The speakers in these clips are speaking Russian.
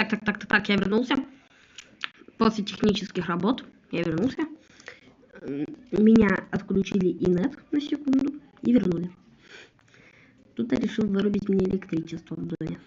Так, я вернулся. После технических работ я вернулся. Меня отключили инет на секунду и вернули. Кто-то решил вырубить мне электричество в доме.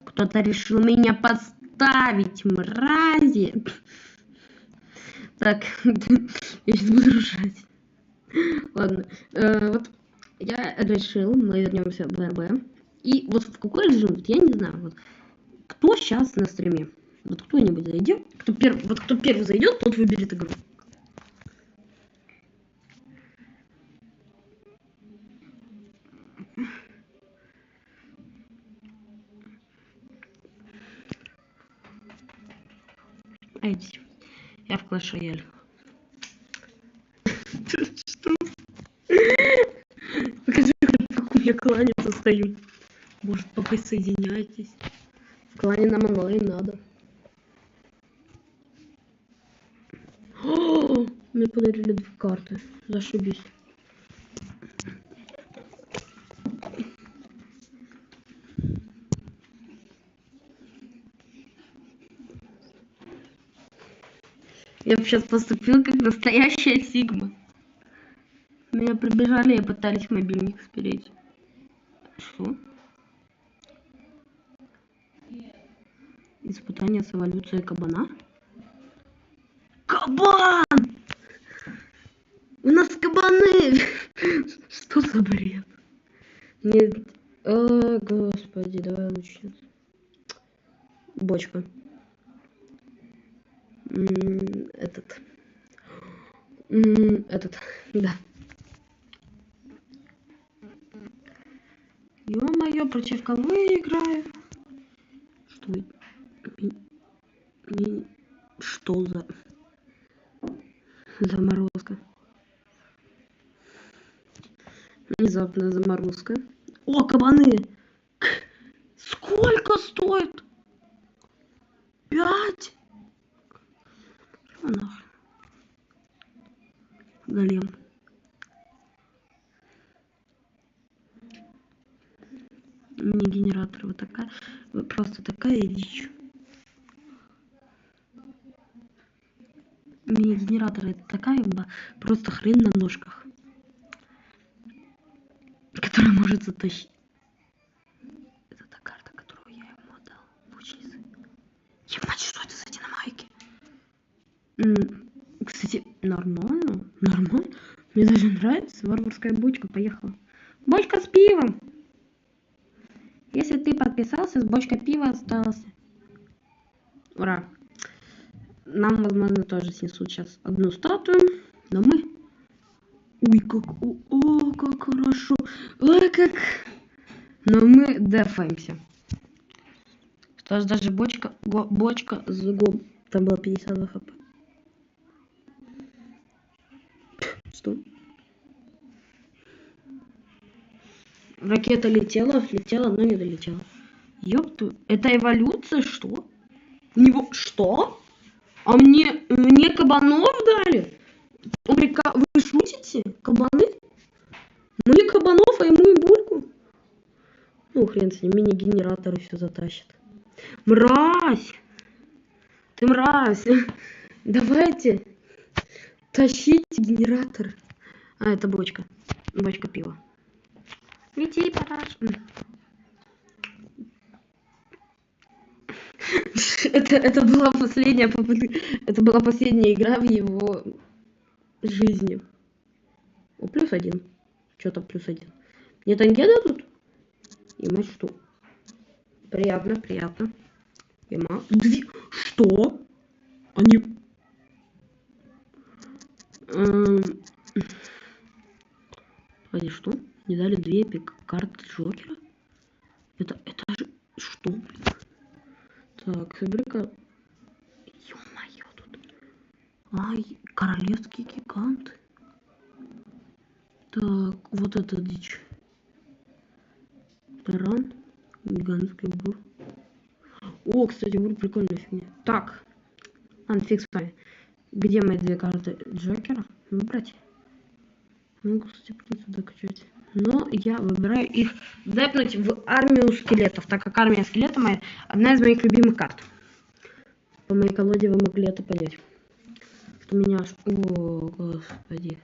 Кто-то решил меня подставить, мрази. Так, я сейчас буду рушать. Ладно, вот я решил, мы вернемся в РБ. И вот в какой режим, вот я не знаю, вот кто сейчас на стриме. Вот кто-нибудь зайдет, кто первый зайдет, тот выберет игру. Эдди, я в Clash Royale. Что? Покажи, как у меня клане состоят. Может, поприсоединяйтесь. В клане нам онлайн надо. О, мне подарили 2 карты. Зашибись. Я бы сейчас поступил как настоящая Сигма. Меня прибежали и пытались мобильник спереть. Что? Испытание с эволюцией кабана? Кабан! У нас кабаны! Что за бред? Нет. О, господи, давай лучше. Бочка. Этот, да. Ё-моё, против кого я играю? Что за заморозка? Внезапная заморозка. О, кабаны! Сколько стоит? 5? Что нахрен? Голем. Мини-генератор. Вот такая. Просто такая дичь. Мини-генератор это такая просто хрен на ножках. Которая может затащить. Это та карта, которую я ему отдал. Лучницы. Ебать, что это за динамайки? Кстати, нормально. Нормально. Мне даже нравится. Варварская бочка. Поехала. Бочка с пивом. Если ты подписался, с бочкой пива остался. Ура. Нам, возможно, тоже снесут сейчас одну статую. Но мы... Ой, как... О, как хорошо. Ой, как... Но мы дефаемся. Что ж, даже бочка с губ. Там было 52 хп. Что? Ракета летела, но не долетела. Ёпту, это эволюция, что? У него что? А мне кабанов дали? Вы шутите? Кабаны? Ну не кабанов, а ему и бульку. Ну хрен с ним, мини-генераторы все затащат. Мразь! Ты мразь! Давайте тащите генератор. А, это бочка. Бочка пива. Лети, параш. Это была последняя попытка. Это была последняя игра в его жизни. О, +1. Что-то +1. Мне танки дадут? И мать что? Приятно. Что? Они... Они что? Не дали 2 эпик карты Джокера? Это же... Что, блин? Так, собери-ка... Ё-моё, тут... Ай, королевский гигант. Так, вот это дичь. Таран. Гигантский бур. О, кстати, бур прикольная фигня. Так. Ладно, фиг с вами. Где мои 2 карты Джокера? Выбрать. Могу, кстати, сюда качать. Но я выбираю их депнуть в армию скелетов, так как армия скелетов моя одна из моих любимых карт. По моей колоде вы могли это понять. Что у меня аж... О, господи.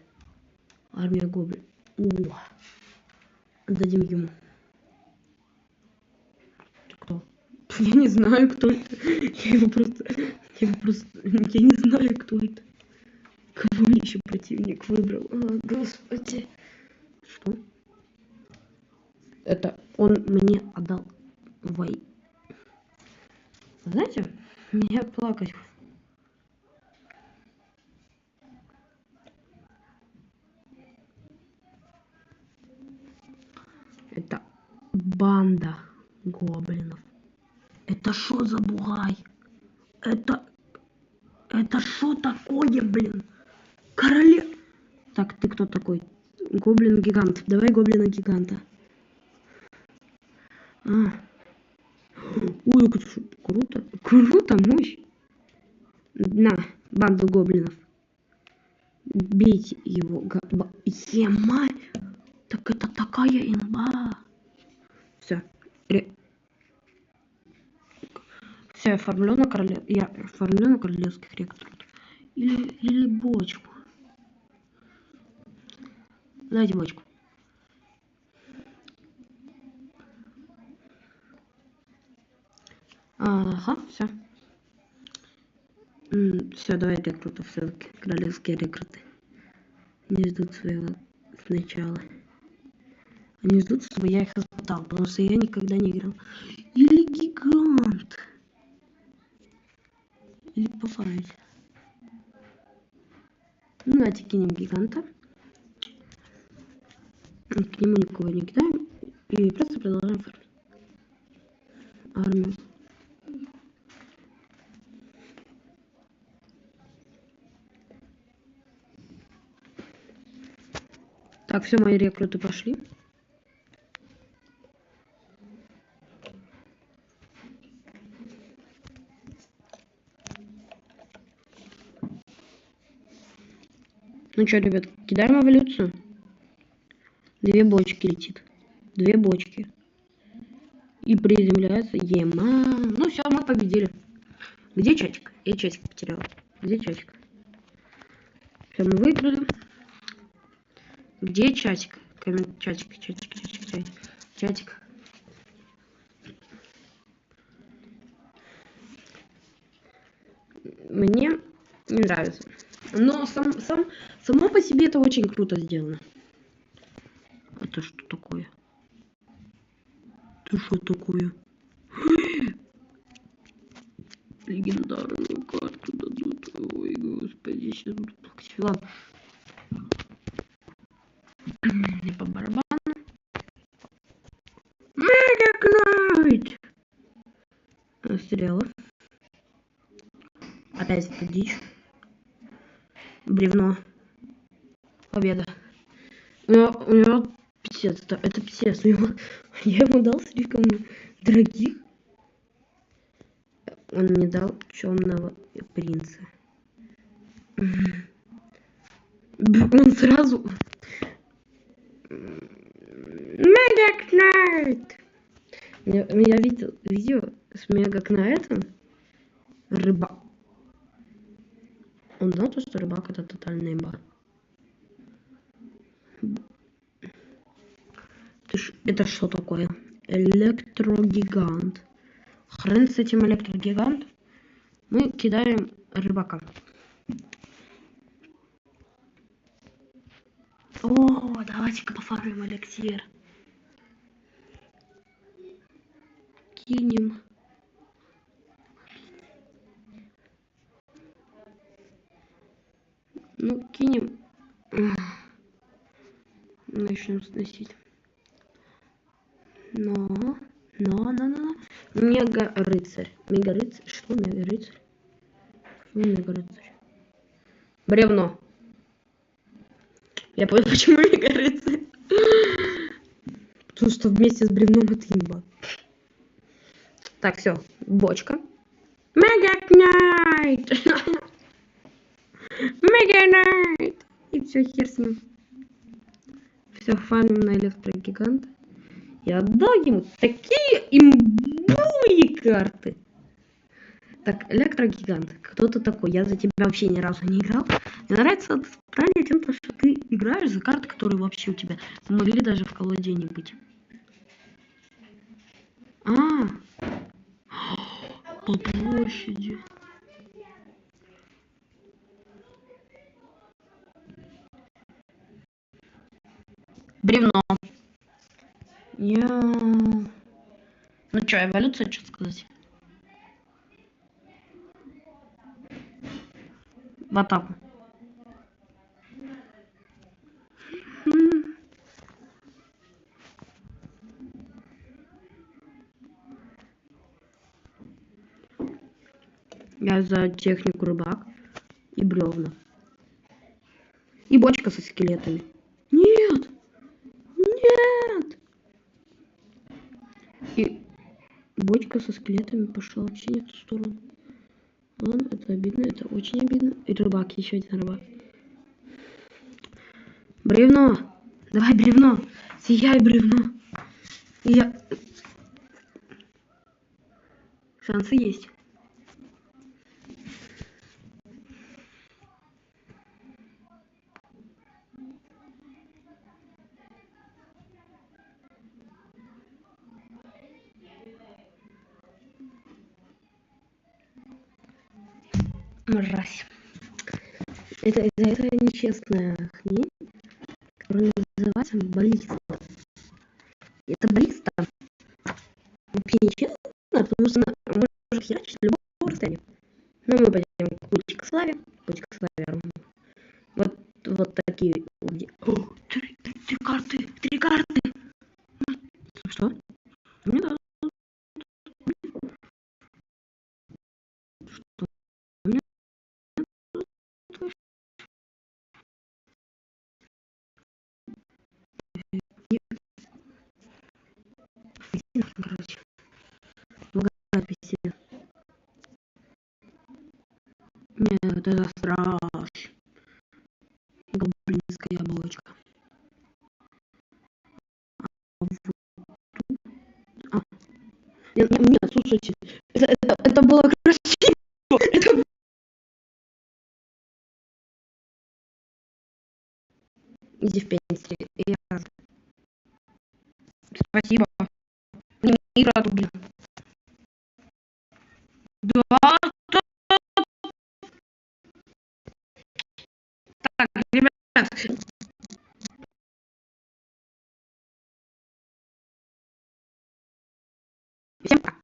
Армия гоблин. О. Отдадим ему. Кто? Я не знаю, кто это. Я не знаю, кто это. Кого мне еще противник выбрал? О, господи. Что? Это он мне отдал вой. Знаете, мне плакать. Это банда гоблинов. Это что за бугай? Это что такое, блин? Королев. Так, ты кто такой? Гоблин-гигант. Давай гоблина-гиганта. Ой, круто. Круто, мощь. На, банду гоблинов. Бейте его. Ема. Так это такая имба. Все. Все, я оформлю на королевских рекрутов. Или бочку. Дайте бочку. Ага, все. Все, давай рекрутов все-таки. Королевские рекруты. Не ждут своего сначала. Они ждут, чтобы я их испытал, потому что я никогда не играл. Или гигант. Или пофарить. Ну, давайте кинем гиганта. К нему никого не кидаем. И просто продолжаем фармить. Армию. Так, все, мои рекруты пошли. Ну что, ребят, кидаем эволюцию. 2 бочки летит. 2 бочки. И приземляется. Ема. Ну все, мы победили. Где чатик? Я чатик потеряла. Где чатик? Все, мы выиграли. Где чатик? Чатик. Мне не нравится. Но само по себе это очень круто сделано. Это что такое? Это что такое? Легендарную карту дадут. Ой, господи, сейчас буду плакать. Ладно. Не по барабану. Мегакнайт! Стрела. Опять это дичь. Бревно. Победа. У него писец. Это писец. Я ему дал слишком дорогих. Он мне дал темного принца. Он сразу... Мегакнайт! Я видел видео с Мегакнайтом. Рыба. Он знал, что рыбак это тотальный имба. Это что такое? Электрогигант. Хрен с этим электрогигантом. Мы кидаем рыбака. О, давайте-ка пофармим эликсир. Кинем. Ну, кинем. Начнем сносить. Но. Мега-рыцарь. Мега-рыцарь. Что мега-рыцарь? Что мега-рыцарь? Бревно. Я понял, почему мега-рыцарь. Потому что вместе с бревном это имба. Так, все. Бочка. Мегакнайт! Мегакнайт! И все, хер с ним. все фармим на электрогигант. Я отдал ему такие имбовые карты. Так, электрогигант. Кто ты такой? Я за тебя вообще ни разу не играл. Мне нравится это испытание тем, что ты играешь за карты, которые вообще у тебя могли даже в колоде не быть. По площади. Бревно. Ну что, эволюция, что сказать? В атаку. Я за технику рыбак и бревна. И бочка со скелетами. Нет! Нет! И бочка со скелетами пошла вообще не в ту сторону. Ладно, это обидно, это очень обидно. И рыбак, еще один рыбак. Бревно! Давай бревно! Сияй бревно! Шансы есть. Мразь. Это нечестная хрень, которая называется баллиста. Это баллиста вообще нечестно, потому что она может херачить с любого расстояния. Но мы пойдем к пути к славе. Путь к славе. Вот такие. Три карты. Три карты. Что? Мне надо. Что? Мне короче. Записи. Нет, это страшно. Гоблинская яблочко. Нет, слушайте, это было красиво. Это... Иди в пенсию. Спасибо. Мира убил. Да. Так, ребят. Всем пока.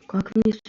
Как мне с